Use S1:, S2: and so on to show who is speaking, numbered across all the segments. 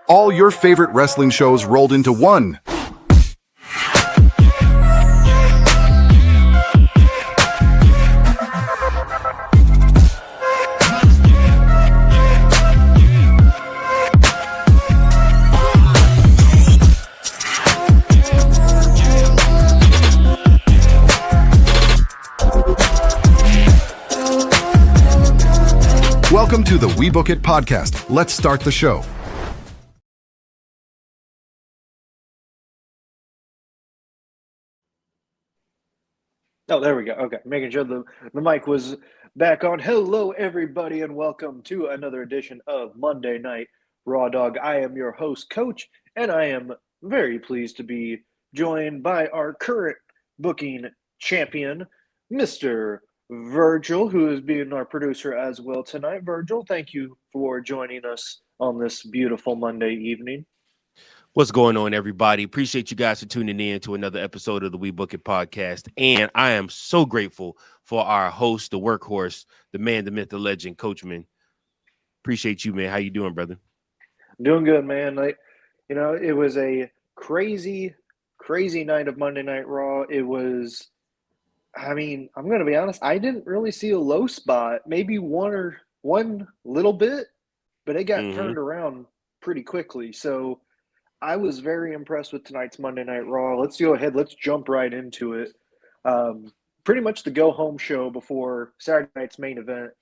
S1: All your favorite wrestling shows rolled into one. Welcome to the We Book It podcast. Let's start the show.
S2: Oh, there we go. Okay, making sure the mic was back on. Hello, everybody, and welcome to another edition of Monday Night Raw Dog. I am your host, Coach, and I am very pleased to be joined by our current booking champion, Mr. Virgil, who is being our producer as well tonight. Virgil, thank you for joining us on this beautiful Monday evening.
S3: What's going on, everybody? Appreciate you guys for tuning in to another episode of the We Book It podcast. And I am so grateful for our host, the workhorse, the man, the myth, the legend, Coachman. Appreciate you, man. How you doing, brother?
S2: Doing good, man. It was a crazy night of Monday Night Raw. It was, I'm going to be honest, I didn't really see a low spot, maybe one little bit, but it got turned around pretty quickly. So I was very impressed with tonight's Monday Night Raw. Let's go ahead. Let's jump right into it. Pretty much the go-home show before Saturday night's main event.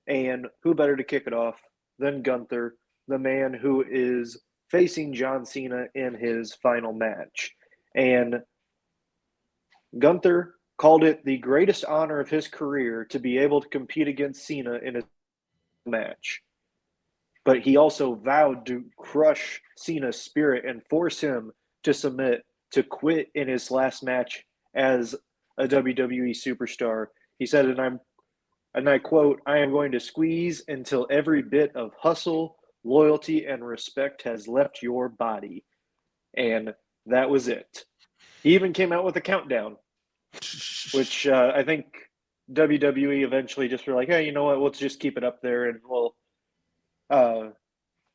S2: And who better to kick it off than Gunther, the man who is facing John Cena in his final match. And Gunther called it the greatest honor of his career to be able to compete against Cena in a match. But he also vowed to crush Cena's spirit and force him to submit, to quit in his last match as a WWE superstar. He said, and I quote, "I am going to squeeze until every bit of hustle, loyalty, and respect has left your body." And that was it. He even came out with a countdown, which I think WWE eventually just were like, hey, you know what, let's just keep it up there and we'll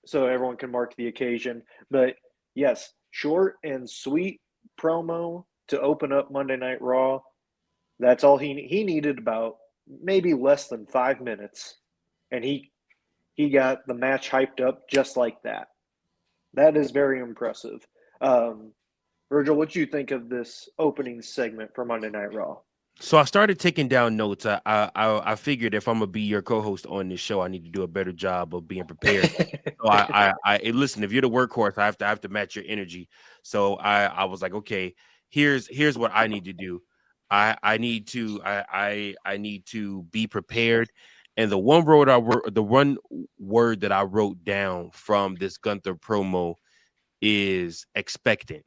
S2: so everyone can mark the occasion. But yes, short and sweet promo to open up Monday Night Raw. That's all he needed, about maybe less than 5 minutes, and he got the match hyped up just like that. That is very impressive. Virgil, what do you think of this opening segment for Monday Night Raw?
S3: So I started taking down notes. I figured if I'm gonna be your co-host on this show, I need to do a better job of being prepared. So I listen. If you're the workhorse, I have to match your energy. So I was like, okay, here's what I need to do. I need to be prepared. And the one word that I wrote down from this Gunther promo is expectant.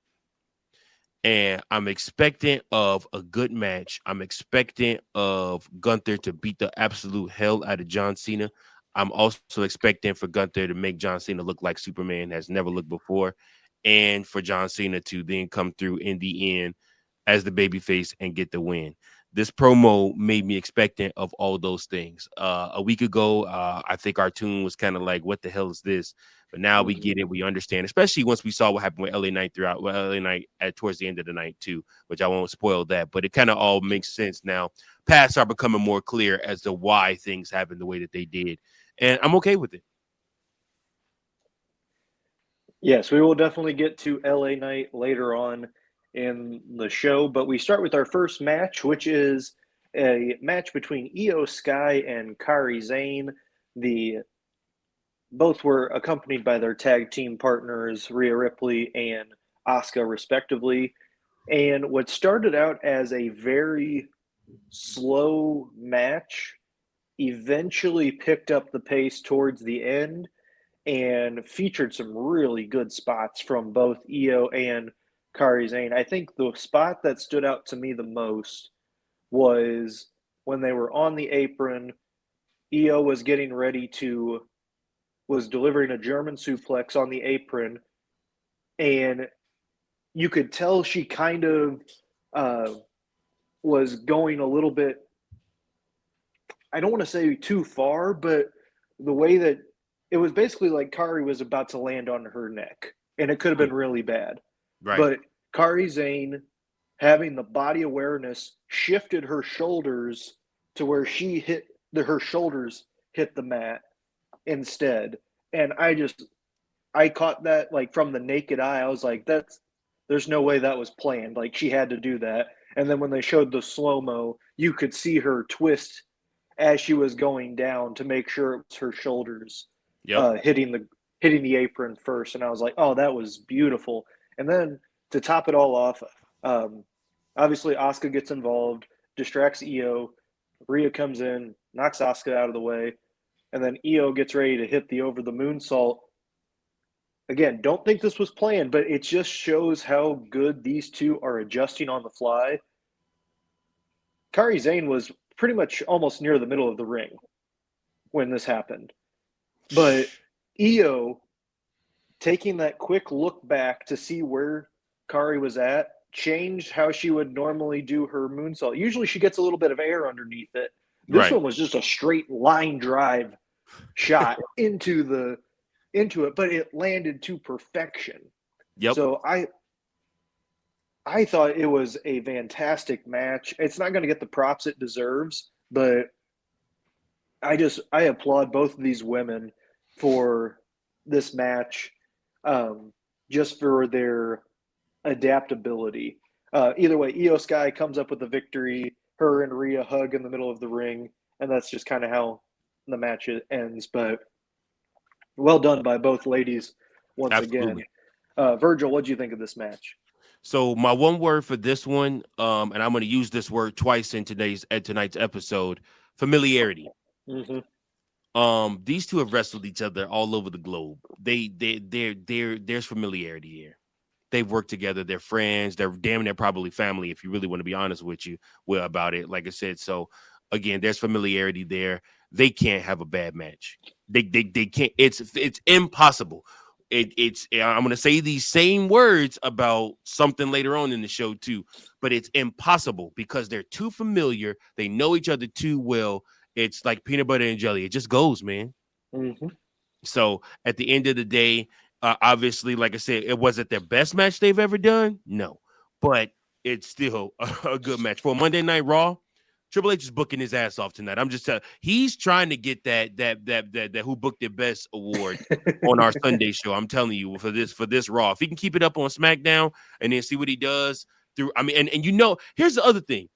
S3: And I'm expectant of a good match. I'm expectant of Gunther to beat the absolute hell out of John Cena. I'm also expecting for Gunther to make John Cena look like Superman has never looked before, and for John Cena to then come through in the end as the babyface and get the win. This promo made me expectant of all those things. A week ago, I think our tune was kind of like, what the hell is this? But now we get it. We understand, especially once we saw what happened with LA Knight LA Knight towards the end of the night too, which I won't spoil that, but it kind of all makes sense now. Paths are becoming more clear as to why things happened the way that they did. And I'm okay with it.
S2: Yes, we will definitely get to LA Knight later on in the show, but we start with our first match, which is a match between IYO SKY and Kairi Sane. Both were accompanied by their tag team partners, Rhea Ripley and Asuka, respectively. And what started out as a very slow match eventually picked up the pace towards the end and featured some really good spots from both IYO and Kairi Sane. I think the spot that stood out to me the most was when they were on the apron. IYO was delivering a German suplex on the apron, and you could tell she kind of was going a little bit, I don't want to say too far, but the way that it was basically like Kairi was about to land on her neck, and it could have been really bad.
S3: Right.
S2: But Kairi Sane, having the body awareness, shifted her shoulders to where her shoulders hit the mat instead. And I caught that like from the naked eye. I was like, there's no way that was planned. Like she had to do that. And then when they showed the slow-mo, you could see her twist as she was going down to make sure it was her shoulders hitting the apron first. And I was like, oh, that was beautiful. And then to top it all off, obviously Asuka gets involved, distracts Io. Rhea comes in, knocks Asuka out of the way, and then Io gets ready to hit the over the moonsault. Again, don't think this was planned, but it just shows how good these two are adjusting on the fly. Kairi Sane was pretty much almost near the middle of the ring when this happened. But Io, taking that quick look back to see where Kairi was at, changed how she would normally do her moonsault. Usually she gets a little bit of air underneath it. This one was just a straight line drive shot into it, but it landed to perfection.
S3: Yep.
S2: So I thought it was a fantastic match. It's not going to get the props it deserves, but I applaud both of these women for this match, just for their adaptability. Either way, IYO SKY comes up with the victory. Her and Rhea hug in the middle of the ring, and that's just kind of how the match ends. But well done by both ladies once again. Virgil, what do you think of this match?
S3: So my one word for this one, and I'm going to use this word twice in tonight's episode: familiarity.
S2: Mm-hmm.
S3: These two have wrestled each other all over the globe. There's familiarity here. They've worked together. They're friends. They're damn near probably family, if you really want to be honest with you about it. Like I said, so again, there's familiarity there. They can't have a bad match. They can't. It's impossible. I'm going to say these same words about something later on in the show too, but it's impossible because they're too familiar. They know each other too well. It's like peanut butter and jelly. It just goes, man.
S2: Mm-hmm.
S3: So at the end of the day, obviously, like I said, it wasn't their best match they've ever done. No, but it's still a good match for Monday Night Raw. Triple H is booking his ass off tonight. I'm just telling. He's trying to get that Who Booked It Best award on our Sunday show. I'm telling you for this Raw. If he can keep it up on SmackDown and then see what he does through. I mean, and you know, here's the other thing.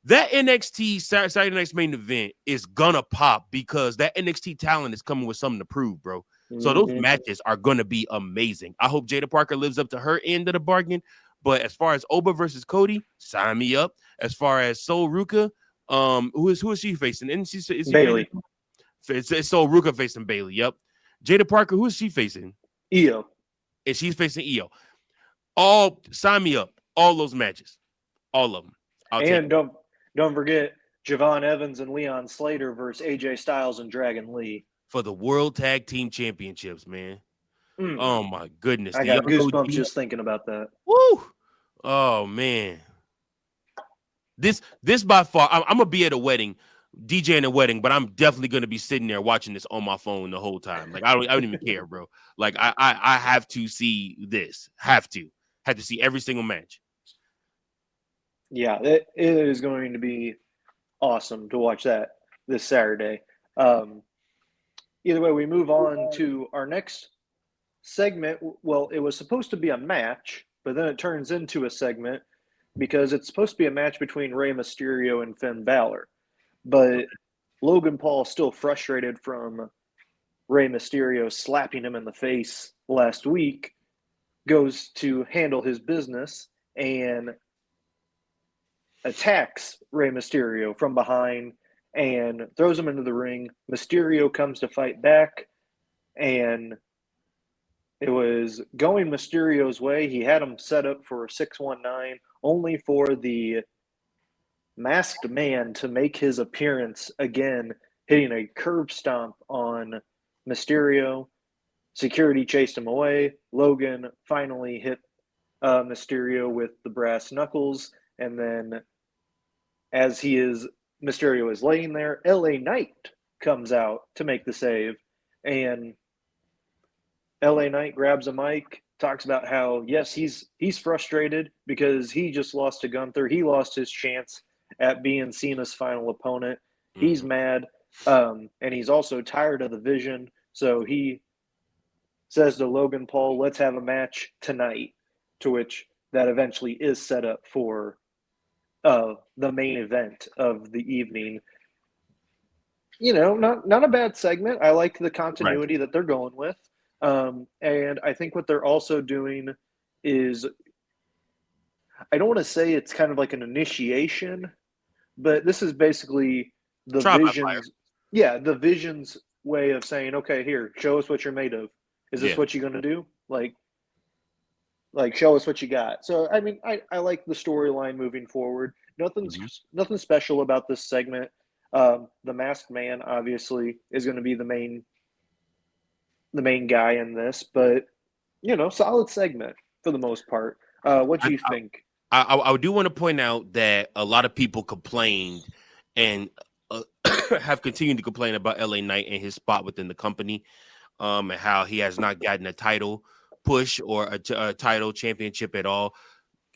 S3: That NXT Saturday Night's Main Event is gonna pop because that NXT talent is coming with something to prove, bro. So those matches are gonna be amazing. I hope Jada Parker lives up to her end of the bargain. But as far as Oba versus Cody, sign me up. As far as Sol Ruka, who is she facing? And is
S2: Bailey.
S3: It's Sol Ruka facing Bailey. Yep. Jada Parker, who is she facing?
S2: Io.
S3: And she's facing Io. All sign me up. All those matches, all of them.
S2: And don't forget Javon Evans and Leon Slater versus AJ Styles and Dragon Lee
S3: for the World Tag Team Championships, man. Oh my goodness.
S2: I got goosebumps just thinking about that.
S3: Woo! Oh man. This by far, I'm gonna be at a wedding, DJing a wedding, but I'm definitely gonna be sitting there watching this on my phone the whole time. Like I don't even care, bro. Like I have to see this. Have to see every single match.
S2: Yeah, it is going to be awesome to watch that this Saturday. Either way, we move on to our next segment. Well, it was supposed to be a match, but then it turns into a segment because it's supposed to be a match between Rey Mysterio and Finn Balor. But Logan Paul, still frustrated from Rey Mysterio slapping him in the face last week, goes to handle his business and attacks Rey Mysterio from behind and throws him into the ring. Mysterio comes to fight back, and it was going Mysterio's way. He had him set up for a 619, only for the Masked Man to make his appearance again, hitting a curb stomp on Mysterio. Security chased him away. Logan finally hit Mysterio with the brass knuckles, and then as Mysterio is laying there, LA Knight comes out to make the save, and LA Knight grabs a mic, talks about how, yes, he's frustrated because he just lost to Gunther. He lost his chance at being Cena's final opponent. He's mad, and he's also tired of the Vision. So he says to Logan Paul, let's have a match tonight, to which that eventually is set up for the main event of the evening. Not a bad segment. I like the continuity that they're going with. And I think what they're also doing is, I don't want to say it's kind of like an initiation, but this is basically the Vision's way of saying, okay, here, show us what you're made of. Is this what you're going to do? Like, show us what you got. So, I mean, I like the storyline moving forward. Nothing special about this segment. The Masked Man, obviously, is going to be the main guy in this, but, solid segment for the most part. What do you think?
S3: I do want to point out that a lot of people complained and have continued to complain about LA Knight and his spot within the company, and how he has not gotten a title push or a title championship at all.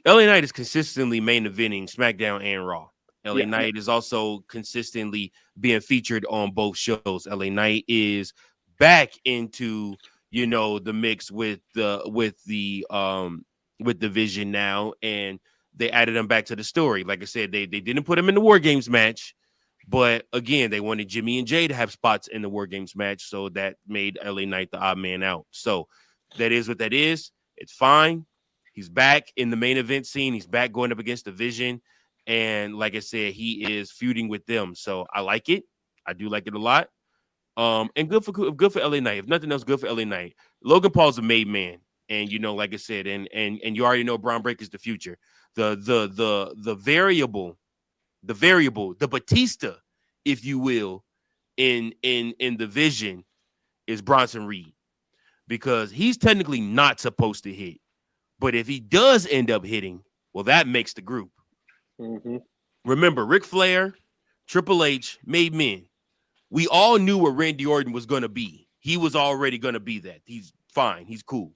S3: LA Knight is consistently main eventing SmackDown and Raw. LA Knight is also consistently being featured on both shows. LA Knight is back into the mix with the Vision now, and they added him back to the story. Like I said, they didn't put him in the War Games match, but again, they wanted Jimmy and Jay to have spots in the War Games match, so that made LA Knight the odd man out. So that is what that is. It's fine. He's back in the main event scene. He's back going up against the Vision. And like I said, he is feuding with them. So I like it. I do like it a lot. And good for LA Knight. If nothing else, good for LA Knight. Logan Paul's a made man. And like I said, and you already know Bron Breakker is the future. The variable, the Batista, if you will, in the Vision is Bronson Reed. Because he's technically not supposed to hit. But if he does end up hitting, well, that makes the group. Remember, Ric Flair, Triple H, made men. We all knew what Randy Orton was going to be. He was already going to be that. He's fine. He's cool.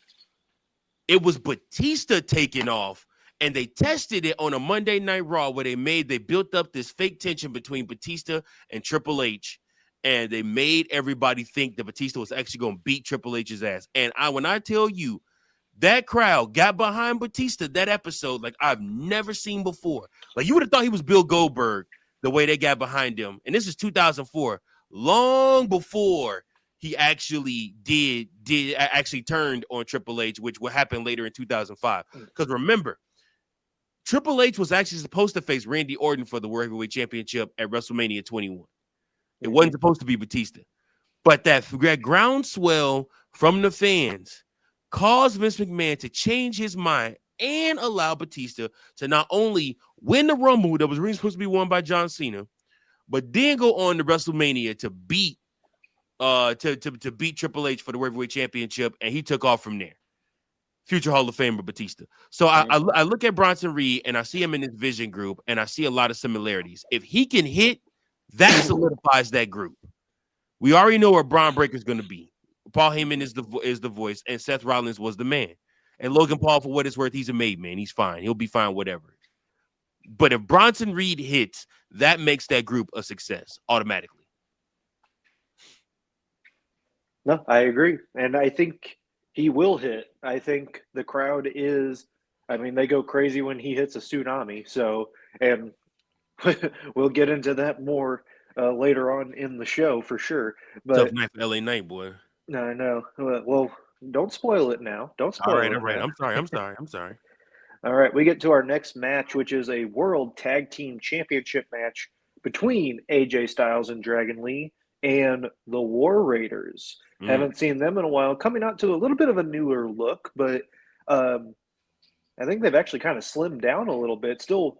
S3: It was Batista taking off, and they tested it on a Monday Night Raw where they built up this fake tension between Batista and Triple H, and they made everybody think that Batista was actually going to beat Triple H's ass. And when I tell you, that crowd got behind Batista that episode like I've never seen before. Like, you would have thought he was Bill Goldberg the way they got behind him. And this is 2004, long before he actually actually turned on Triple H, which will happen later in 2005. Because remember, Triple H was actually supposed to face Randy Orton for the World Heavyweight Championship at WrestleMania 21. It wasn't supposed to be Batista. But that groundswell from the fans caused Vince McMahon to change his mind and allow Batista to not only win the Rumble that was really supposed to be won by John Cena, but then go on to WrestleMania to beat to beat Triple H for the World Heavyweight Championship, and he took off from there. Future Hall of Famer Batista. So I look at Bronson Reed and I see him in this Vision group, and I see a lot of similarities. If he can hit, that solidifies that group. We already know where Bron Breakker is going to be. Paul Heyman is the voice, and Seth Rollins was the man. And Logan Paul, for what it's worth, he's a made man. He's fine. He'll be fine, whatever. But if Bronson Reed hits, that makes that group a success automatically.
S2: No, I agree. And I think he will hit. I think the crowd they go crazy when he hits a tsunami. So, and we'll get into that more later on in the show for sure. But
S3: tough night for LA Knight, boy.
S2: No, I know. Well, don't spoil it now. Don't spoil it.
S3: All right. I'm sorry.
S2: All right, we get to our next match, which is a World Tag Team Championship match between AJ Styles and Dragon Lee and the War Raiders. Haven't seen them in a while. Coming out to a little bit of a newer look, but I think they've actually kind of slimmed down a little bit. Still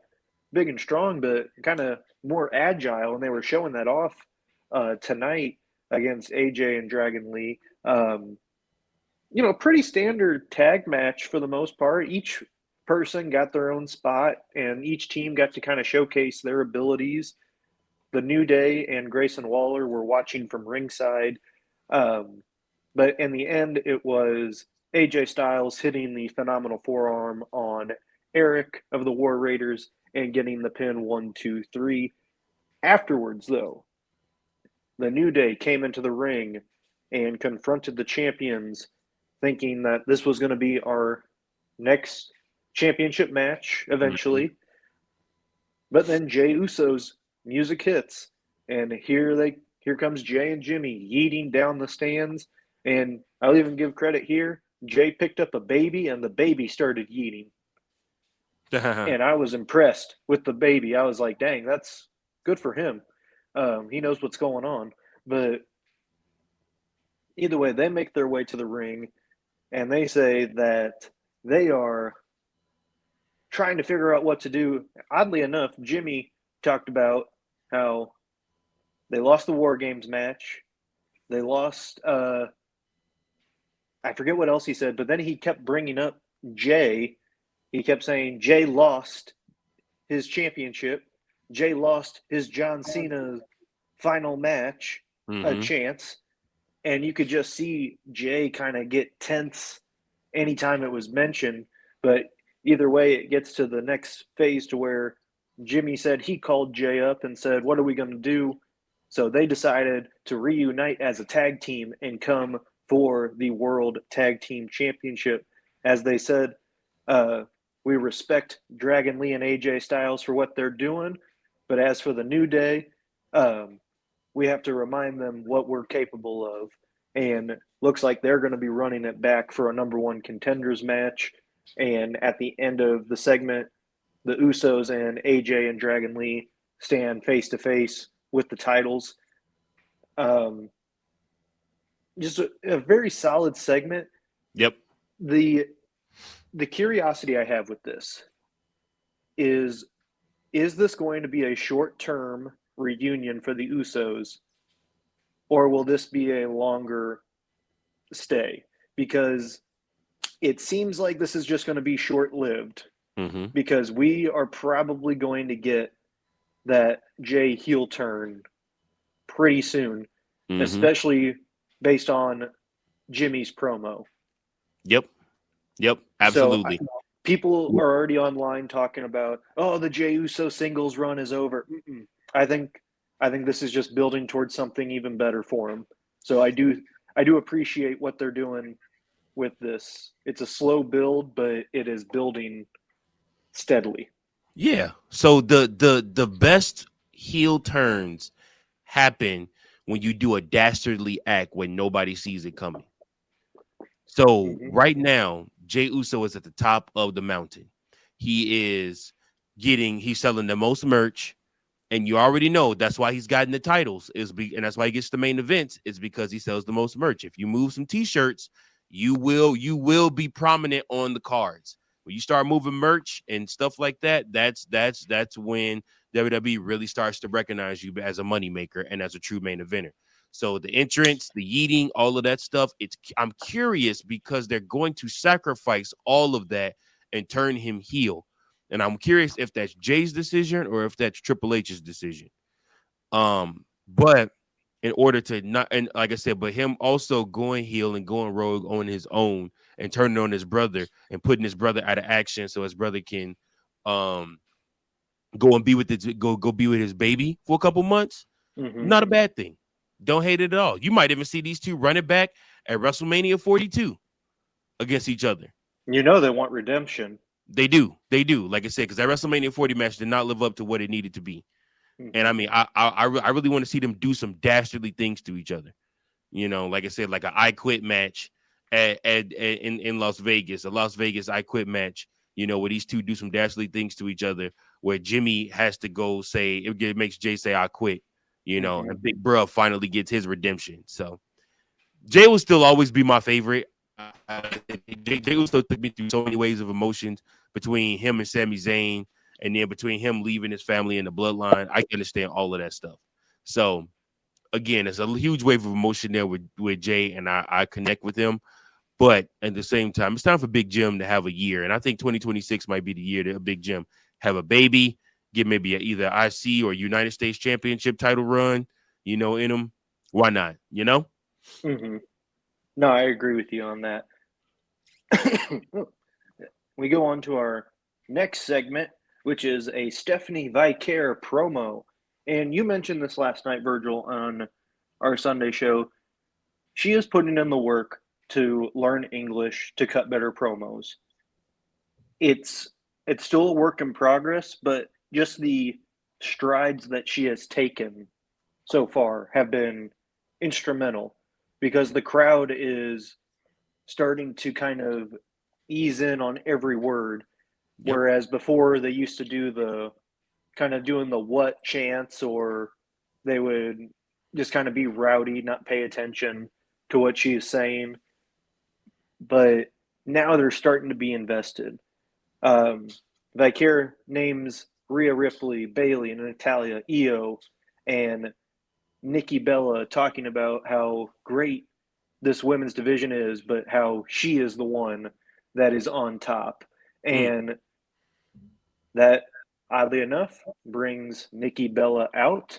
S2: big and strong, but kind of more agile, and they were showing that off tonight against AJ and Dragon Lee. Pretty standard tag match for the most part. Each person got their own spot, and each team got to kind of showcase their abilities. The New Day and Grayson Waller were watching from ringside. But in the end, it was AJ Styles hitting the phenomenal forearm on Eric of the War Raiders and getting the pin 1-2-3. Afterwards, though, the New Day came into the ring and confronted the champions, thinking that this was going to be our next championship match eventually. Mm-hmm. But then Jey Uso's music hits, and here comes Jey and Jimmy yeeting down the stands. And I'll even give credit here. Jey picked up a baby, and the baby started yeeting. And I was impressed with the baby. I was like, dang, that's good for him. He knows what's going on. But either way, they make their way to the ring, and they say that they are trying to figure out what to do. Oddly enough, Jimmy talked about how they lost the War Games match. They lost, I forget what else he said, but then he kept bringing up Jey. He kept saying Jey lost his championship. Jey lost his John Cena final match, a chance. And you could just see Jey kind of get tense anytime it was mentioned. But either way, it gets to the next phase to where Jimmy said he called Jey up and said, what are we going to do? So they decided to reunite as a tag team and come for the World Tag Team Championship. As they said, we respect Dragon Lee and AJ Styles for what they're doing. But as for the New Day, we have to remind them what we're capable of. And looks like they're going to be running it back for a number one contenders match. And at the end of the segment, the Usos and AJ and Dragon Lee stand face to face with the titles. Just a very solid segment.
S3: Yep.
S2: The curiosity I have with this is this going to be a short-term reunion for the Usos, or will this be a longer stay? Because it seems like this is just going to be short-lived, because we are probably going to get that Jey heel turn pretty soon, especially based on Jimmy's promo.
S3: Yep, absolutely.
S2: So, people are already online talking about, the Jey Uso singles run is over. I think this is just building towards something even better for him. So I do appreciate what they're doing with this. It's a slow build, but it is building steadily.
S3: Yeah. So the best heel turns happen when you do a dastardly act when nobody sees it coming. So right now, Jey Uso is at the top of the mountain. He's selling the most merch, and you already know that's why he's gotten the titles, and that's why he gets the main events, is because he sells the most merch. If you move some t-shirts, you will be prominent on the cards. When you start moving merch and stuff like that, that's when WWE really starts to recognize you as a moneymaker and as a true main eventer. So the entrance, the yeeting, all of that stuff, I'm curious because they're going to sacrifice all of that and turn him heel. And I'm curious if that's Jay's decision or if that's Triple H's decision. But in order to not, and like I said, but him also going heel and going rogue on his own and turning on his brother and putting his brother out of action so his brother can go and be with his baby for a couple months. Not a bad thing. Don't hate it at all. You might even see these two running back at WrestleMania 42 against each other.
S2: You know they want redemption.
S3: They do. Like I said, because that WrestleMania 40 match did not live up to what it needed to be. And I mean, I really want to see them do some dastardly things to each other. You know, like I said, like an I Quit match in Las Vegas, a Las Vegas I Quit match. You know, where these two do some dastardly things to each other, where Jimmy has to go say it makes Jay say I quit. You know, and Big Bruh finally gets his redemption. So Jay will still always be my favorite. Jay will still took me through so many waves of emotions between him and Sami Zayn, and then between him leaving his family and the bloodline. I can understand all of that stuff. So again, it's a huge wave of emotion there with Jay, and I connect with him. But at the same time, it's time for Big Jim to have a year, and I think 2026 might be the year that Big Jim have a baby, get maybe either IC or United States Championship title run, you know, in him. Why not? You know?
S2: No, I agree with you on that. We go on to our next segment, which is a Stephanie Vicaire promo. And you mentioned this last night, Virgil, on our Sunday show. She is putting in the work to learn English to cut better promos. It's still a work in progress, but just the strides that she has taken so far have been instrumental because the crowd is starting to kind of ease in on every word.
S3: Yep.
S2: Whereas before they used to do the kind of doing the what chants, or they would just kind of be rowdy, not pay attention to what she's saying. But now they're starting to be invested. Vicaire names Rhea Ripley, Bayley, and Natalia, Io, and Nikki Bella, talking about how great this women's division is, but how she is the one that is on top. And that, oddly enough, brings Nikki Bella out,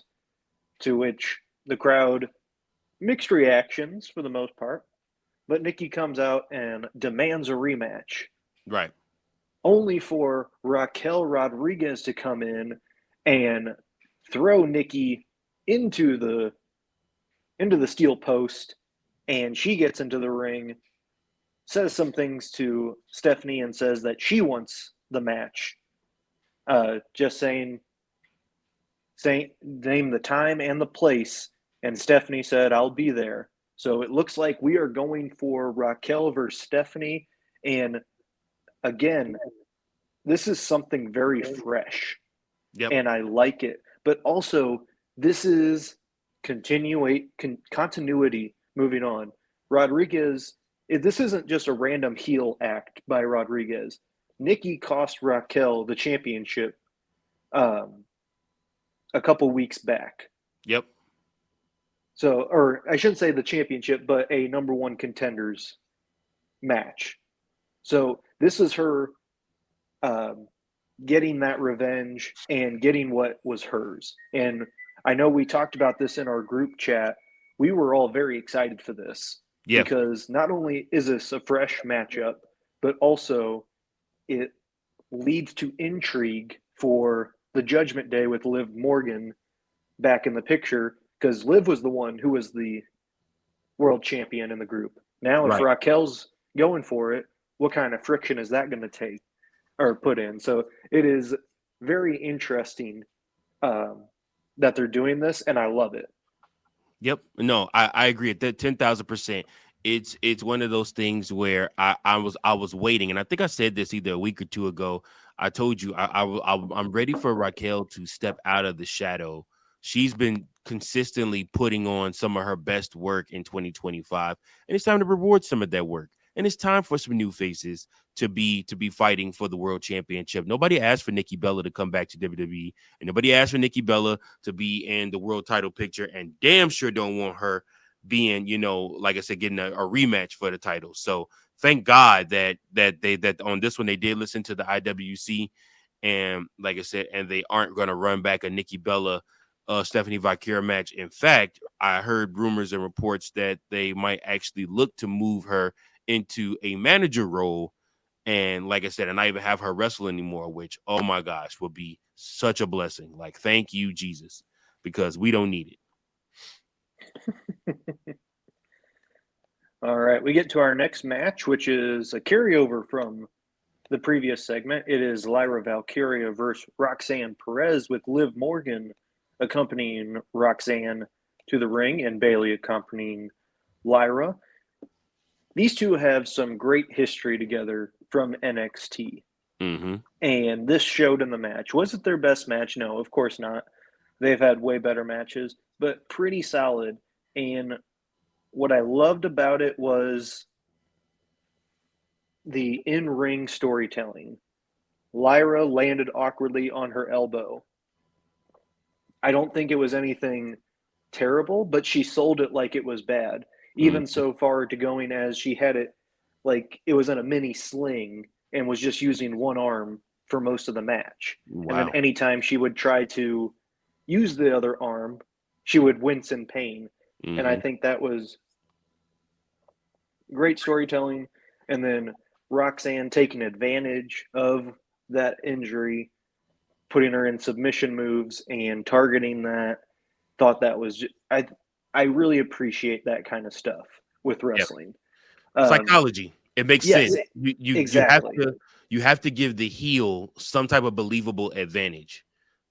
S2: to which the crowd, mixed reactions for the most part. But Nikki comes out and demands a rematch,
S3: Right.
S2: only for Raquel Rodriguez to come in and throw Nikki into the steel post, and she gets into the ring, says some things to Stephanie, and says that she wants the match. Just saying, name the time and the place, and Stephanie said, "I'll be there." So it looks like we are going for Raquel versus Stephanie, and again, this is something very fresh,
S3: Yep.
S2: and I like it. But also, this is continuity moving on. Rodriguez, this isn't just a random heel act by Rodriguez. Nikki cost Raquel the championship a couple weeks back.
S3: Yep.
S2: So, or I shouldn't say the championship, but a number one contenders match. So this is her getting that revenge and getting what was hers. And I know we talked about this in our group chat. We were all very excited for this
S3: Yeah.
S2: because not only is this a fresh matchup, but also it leads to intrigue for the Judgment Day with Liv Morgan back in the picture, because Liv was the one who was the world champion in the group. Now, if
S3: Right.
S2: Raquel's going for it, what kind of friction is that going to take or put in? So it is very interesting that they're doing this, and I love it.
S3: Yep. No, I agree at that 10,000%. It's one of those things where I was waiting, and I think I said this either a week or two ago. I told you I'm ready for Raquel to step out of the shadow. She's been consistently putting on some of her best work in 2025, and it's time to reward some of that work. And it's time for some new faces to be fighting for the world championship. Nobody asked for Nikki Bella to come back to WWE, and nobody asked for Nikki Bella to be in the world title picture, and damn sure don't want her being, like I said, getting a rematch for the title. So thank God that on this one they did listen to the IWC, and like I said, and they aren't going to run back a Nikki Bella Stephanie Vicaire match. In fact, I heard rumors and reports that they might actually look to move her into a manager role, and like I said, and not even have her wrestle anymore, which, oh my gosh, would be such a blessing. Like, thank you, Jesus, because we don't need it.
S2: All right, we get to our next match, which is a carryover from the previous segment. It is Lyra Valkyria versus Roxanne Perez, with Liv Morgan accompanying Roxanne to the ring and Bayley accompanying Lyra. These two have some great history together from NXT.
S3: Mm-hmm.
S2: And this showed in the match. Was it their best match? No, of course not. They've had way better matches, but pretty solid. And what I loved about it was the in-ring storytelling. Lyra landed awkwardly on her elbow. I don't think it was anything terrible, but she sold it like it was bad. Even so far to going as she had it like it was in a mini sling and was just using one arm for most of the match.
S3: Wow.
S2: And then anytime she would try to use the other arm, she would wince in pain. And I think that was great storytelling, and then Roxanne taking advantage of that injury, putting her in submission moves and targeting that. Thought that was I really appreciate that kind of stuff with
S3: Yeah.
S2: wrestling.
S3: Psychology. It makes
S2: Yes,
S3: sense.
S2: exactly.
S3: You have to give the heel some type of believable advantage,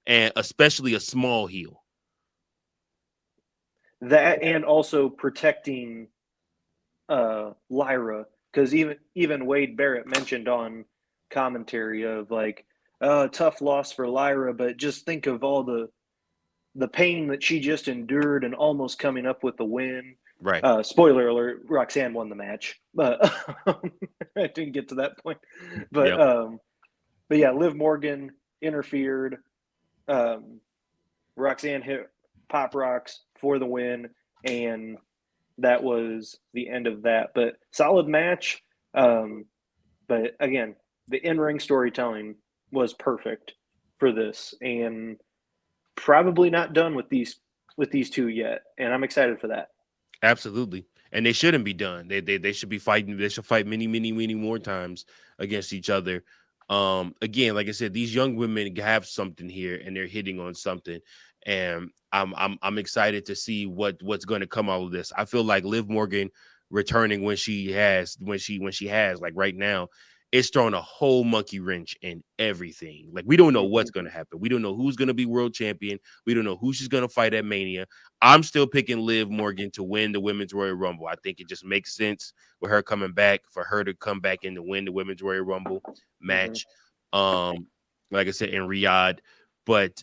S3: and especially a small heel.
S2: That and also protecting Lyra, because even Wade Barrett mentioned on commentary of like tough loss for Lyra, but just think of all the pain that she just endured and almost coming up with the win.
S3: Right.
S2: Spoiler alert: Roxanne won the match, but I didn't get to that point. But
S3: Yep.
S2: but yeah, Liv Morgan interfered. Roxanne hit Pop Rocks for the win, and that was the end of that. But solid match. But again, the in-ring storytelling was perfect for this, and probably not done with these two yet. And I'm excited for that.
S3: Absolutely. And they shouldn't be done. They should be fighting. They should fight many more times against each other. Again, like I said, these young women have something here, and they're hitting on something. And I'm excited to see what's going to come out of this. I feel like Liv Morgan returning when she has like right now, it's throwing a whole monkey wrench in everything. Like we don't know what's going to happen. We don't know who's going to be world champion. We don't know who she's going to fight at Mania. I'm still picking Liv Morgan to win the Women's Royal Rumble. I think it just makes sense with her coming back, for her to come back and to win the Women's Royal Rumble match. Like I said, in Riyadh. But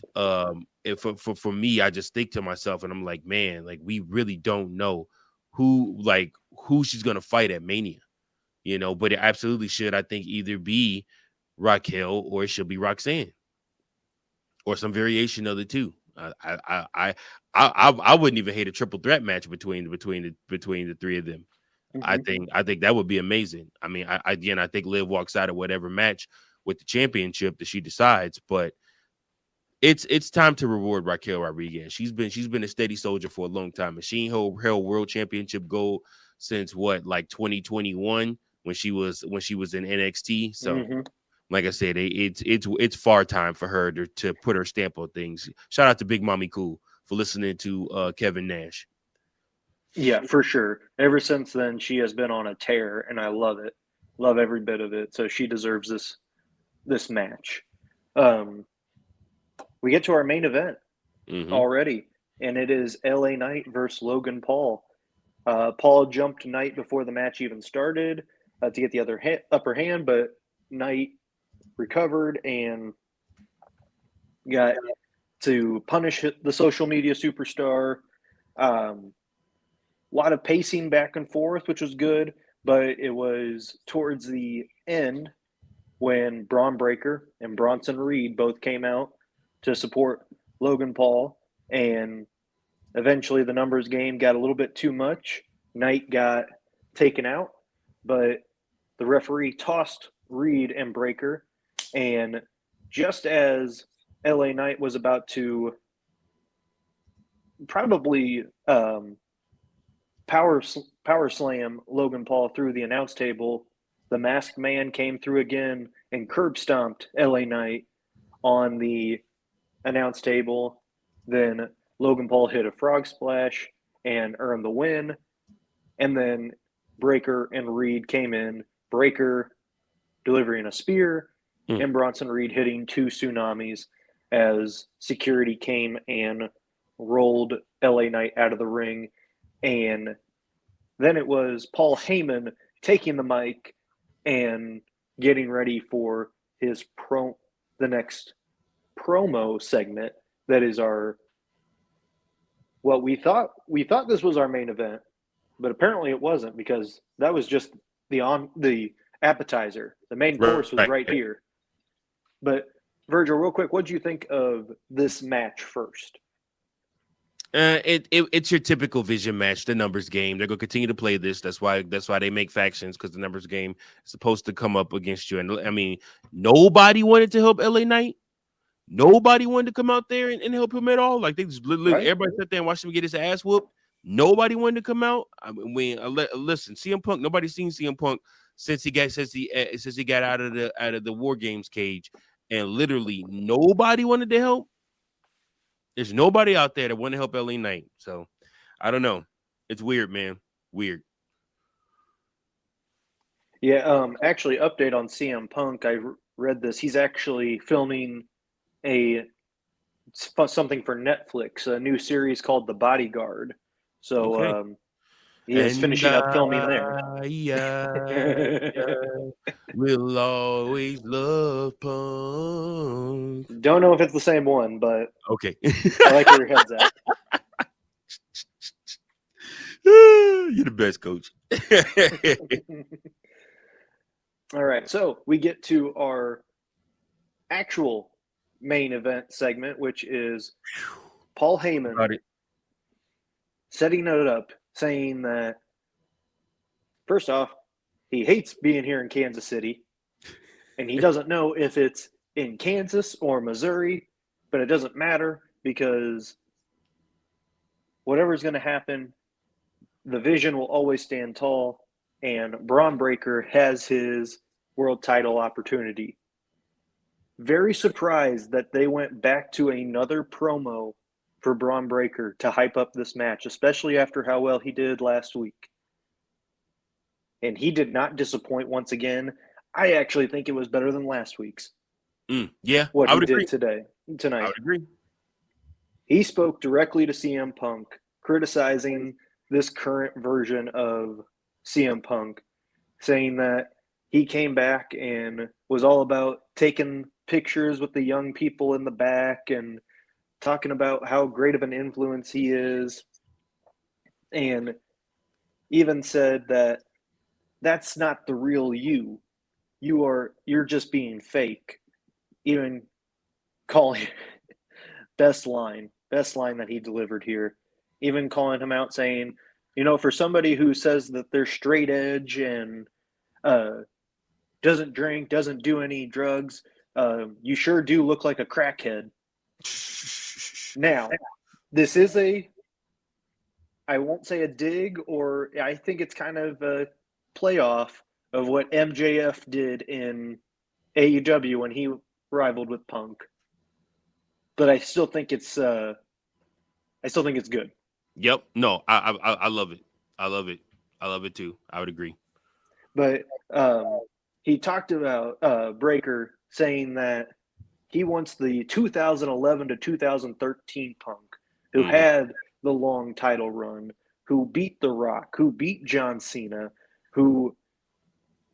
S3: if for me, I just think to myself, and I'm like, man, like we really don't know who she's gonna fight at Mania, but it absolutely should, I think, either be Raquel or it should be Roxanne or some variation of the two. I wouldn't even hate a triple threat match between the three of them. I think that would be amazing. I mean, I think Liv walks out of whatever match with the championship that she decides, but it's time to reward Raquel Rodriguez. She's been a steady soldier for a long time, and she ain't held world championship gold since like 2021 when she was in NXT. So. Like I said, it's far time for her to put her stamp on things. Shout out to Big Mommy Cool for listening to Kevin Nash.
S2: Yeah, for sure. Ever since then, she has been on a tear, and I love it. Love every bit of it. So she deserves this match. We get to our main event already, and it is LA Knight versus Logan Paul. Paul jumped Knight before the match even started to get the upper hand, but Knight recovered and got to punish the social media superstar. A lot of pacing back and forth, which was good, but it was towards the end when Bron Breakker and Bronson Reed both came out to support Logan Paul, and eventually the numbers game got a little bit too much. Knight got taken out, but the referee tossed Reed and Breakker, and just as LA Knight was about to probably power slam Logan Paul through the announce table, the masked man came through again and curb stomped LA Knight on the announce table. Then Logan Paul hit a frog splash and earned the win. And then Breakker and Reed came in. Breakker delivering a spear and Bronson Reed hitting two tsunamis as security came and rolled LA Knight out of the ring. And then it was Paul Heyman taking the mic and getting ready for his the next promo segment. That is we thought this was our main event, but apparently it wasn't, because that was just the appetizer. The main course was right here. But Virgil, real quick, what do you think of this match first?
S3: It's your typical Vision match, the numbers game. They're gonna continue to play this. That's why they make factions, because the numbers game is supposed to come up against you. And I mean, nobody wanted to help LA Knight. Nobody wanted to come out there and help him at all. Like they just literally, everybody sat there and watched him get his ass whooped. Nobody wanted to come out. I mean, listen, CM Punk. Nobody's seen CM Punk since he got out of the War Games cage, and literally nobody wanted to help. There's nobody out there that want to help LA Knight. So I don't know. It's weird, man. Weird.
S2: Yeah. Actually, update on CM Punk. I read this. He's actually filming something for Netflix, a new series called The Bodyguard. So
S3: Okay.
S2: he is finishing up filming there.
S3: We'll always love Punk.
S2: Don't know if it's the same one, but
S3: okay.
S2: I like where your head's at.
S3: You're the best, coach.
S2: All right, so we get to our actual main event segment, which is Paul Heyman setting it up, saying that, first off, he hates being here in Kansas City, and he doesn't know if it's in Kansas or Missouri, but it doesn't matter because whatever's going to happen, the Vision will always stand tall, and Bron Breakker has his world title opportunity. Very surprised that they went back to another promo for Bron Breakker to hype up this match, especially after how well he did last week. And he did not disappoint once again. I actually think it was better than last week's.
S3: Yeah,
S2: what
S3: I
S2: he
S3: would
S2: did
S3: agree.
S2: tonight.
S3: I would agree.
S2: He spoke directly to CM Punk, criticizing this current version of CM Punk, saying that he came back and was all about taking pictures with the young people in the back and talking about how great of an influence he is, and even said that that's not the real you. You're just being fake. Even calling best line that he delivered here. Even calling him out, saying, for somebody who says that they're straight edge and doesn't drink, doesn't do any drugs, you sure do look like a crackhead. Now, this is I won't say a dig, or I think it's kind of a playoff of what MJF did in AEW when he rivaled with Punk. But I still think it's good.
S3: Yep. No, I love it. I love it. I love it too. I would agree.
S2: But he talked about Breakker saying that he wants the 2011 to 2013 Punk, who had the long title run, who beat The Rock, who beat John Cena, who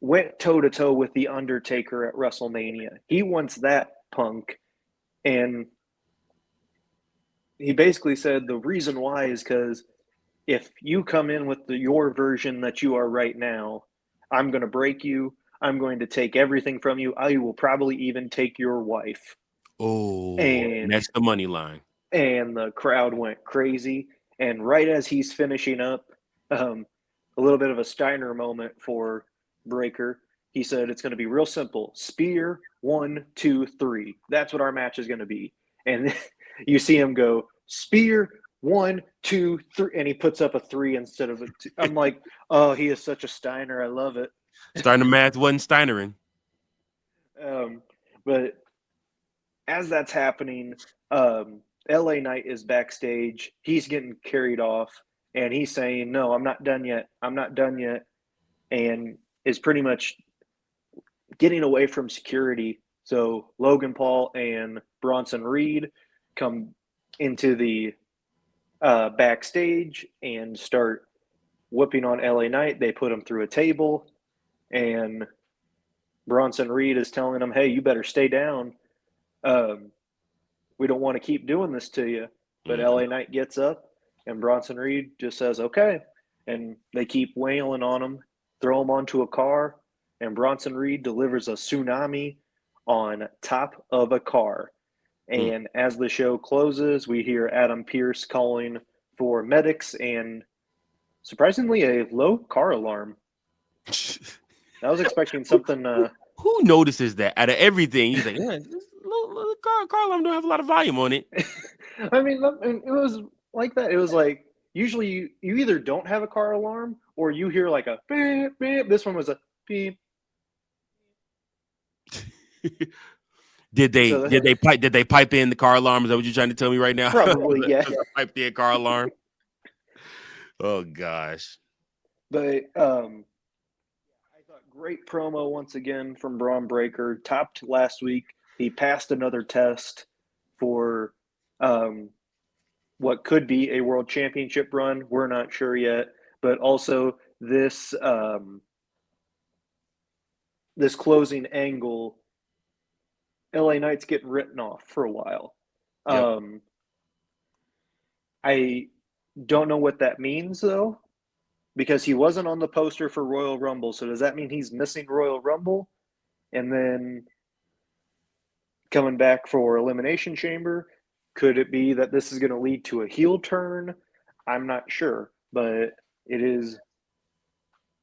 S2: went toe-to-toe with The Undertaker at WrestleMania. He wants that Punk, and he basically said the reason why is because if you come in with your version that you are right now, I'm going to break you. I'm going to take everything from you. I will probably even take your wife.
S3: Oh, and that's the money line.
S2: And the crowd went crazy. And right as he's finishing up, a little bit of a Steiner moment for Breakker, he said it's going to be real simple. Spear, 1, 2, 3. That's what our match is going to be. And you see him go, spear, 1, 2, 3, and he puts up a 3 instead of a 2. I'm like, oh, he is such a Steiner. I love it.
S3: Steiner math wasn't Steinering.
S2: But as that's happening, LA Knight is backstage. He's getting carried off, and he's saying, no, I'm not done yet. I'm not done yet. And is pretty much getting away from security. So Logan Paul and Bronson Reed come into the backstage and start whooping on LA Knight. They put him through a table, and Bronson Reed is telling him, hey, you better stay down. We don't want to keep doing this to you. But LA Knight gets up, and Bronson Reed just says, okay. And they keep wailing on him, throw him onto a car, and Bronson Reed delivers a tsunami on top of a car. And as the show closes, we hear Adam Pearce calling for medics and, surprisingly, a low car alarm. I was expecting something.
S3: Who notices that? Out of everything, he's like, yeah, this little car alarm don't have a lot of volume on it.
S2: I mean, it was like that. It was like usually you either don't have a car alarm or you hear like a beep, beep. This one was a beep.
S3: Did
S2: So
S3: they pipe in the car alarm? Is that what you're trying to tell me right now?
S2: probably, yeah.
S3: Pipe in car alarm. Oh gosh.
S2: But I thought great promo once again from Bron Breakker. Topped last week. He passed another test for what could be a world championship run. We're not sure yet. But also this this closing angle, LA Knight's getting written off for a while.
S3: Yep.
S2: I don't know what that means though, because he wasn't on the poster for Royal Rumble. So does that mean he's missing Royal Rumble and then coming back for Elimination Chamber? Could it be that this is going to lead to a heel turn? I'm not sure, but it is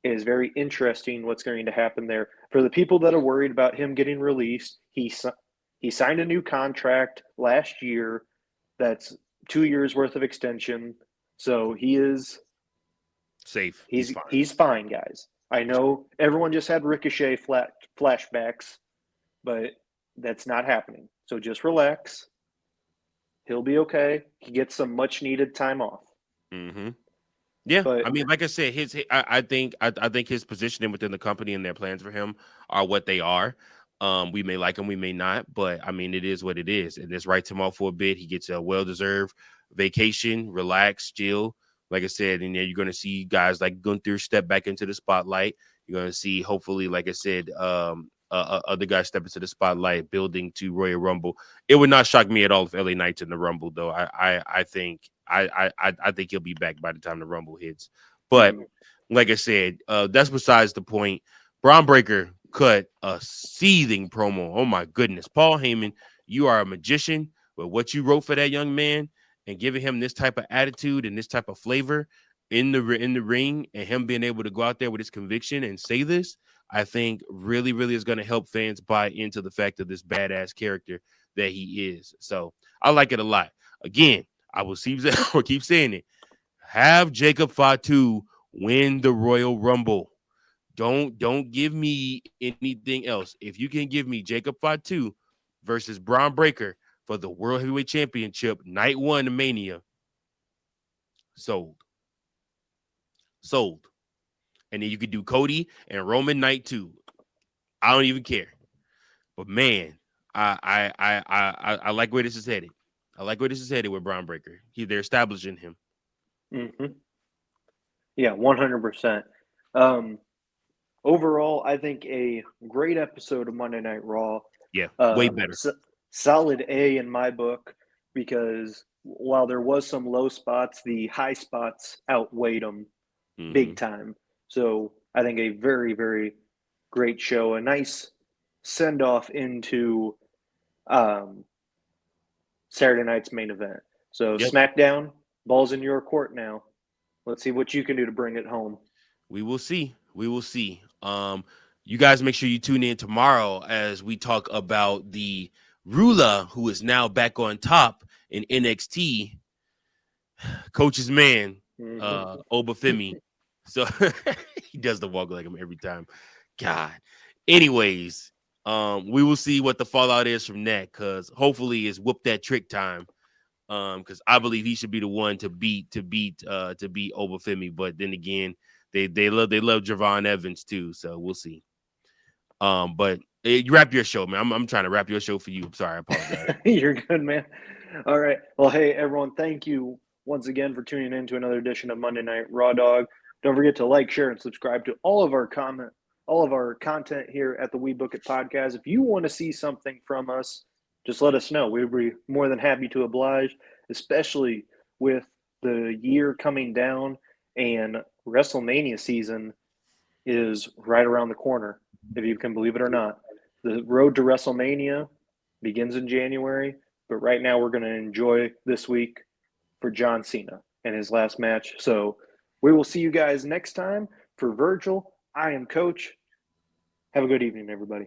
S2: very interesting what's going to happen there. For the people that are worried about him getting released, he signed a new contract last year that's 2 years worth of extension. So he is
S3: safe.
S2: He's fine, guys. I know everyone just had Ricochet flashbacks, but that's not happening. So just relax. He'll be okay. He gets some much needed time off.
S3: Mm-hmm. Yeah,
S2: But
S3: I mean, like I said, I think his positioning within the company and their plans for him are what they are. We may like him, we may not, but I mean, it is what it is, and this writes him off for a bit. He gets a well-deserved vacation, relax, chill. Like I said, and then you're going to see guys like Gunther step back into the spotlight. You're going to see, hopefully, like I said, other guys step into the spotlight, building to Royal Rumble. It would not shock me at all if LA Knight's in the Rumble, though. I think he'll be back by the time the Rumble hits. But like I said, that's besides the point. Bron Breakker cut a seething promo. Oh my goodness, Paul Heyman, you are a magician. But what you wrote for that young man and giving him this type of attitude and this type of flavor in the ring, and him being able to go out there with his conviction and say this, I think really, really is going to help fans buy into the fact of this badass character that he is. So I like it a lot. Again, I will keep saying it. Have Jacob Fatu win the Royal Rumble. Don't give me anything else. If you can give me Jacob Fatu versus Bron Breakker for the World Heavyweight Championship, night one of Mania, sold. And then you could do Cody and Roman night 2. I don't even care. But man, I like where this is headed. I like where this is headed with Bron Breakker. They're establishing him.
S2: Mm-hmm. Yeah, 100%. Overall, I think a great episode of Monday Night Raw.
S3: Yeah, way better.
S2: Solid A in my book, because while there was some low spots, the high spots outweighed them big time. So I think a very, very great show. A nice send-off into Saturday night's main event. So SmackDown, ball's in your court now. Let's see what you can do to bring it home.
S3: We will see. You guys make sure you tune in tomorrow as we talk about the Rula, who is now back on top in NXT. Coach's man, Obafemi. So he does the walk like him every time. God. Anyways, we will see what the fallout is from that, because hopefully it's whoop that trick time. Because I believe he should be the one to beat Obafemi. But then again, they love Javon Evans too, so we'll see. But you wrap your show, man. I'm trying to wrap your show for you. I'm sorry, I apologize.
S2: You're good, man. All right. Well, hey everyone, thank you once again for tuning in to another edition of Monday Night Raw Dog. Don't forget to like, share, and subscribe to all of our content here at the We Book It podcast. If you want to see something from us, just let us know. We'd be more than happy to oblige, especially with the year coming down and WrestleMania season is right around the corner, if you can believe it or not. The road to WrestleMania begins in January, but right now we're going to enjoy this week for John Cena and his last match. So we will see you guys next time. For Virgil, I am Coach. Have a good evening, everybody.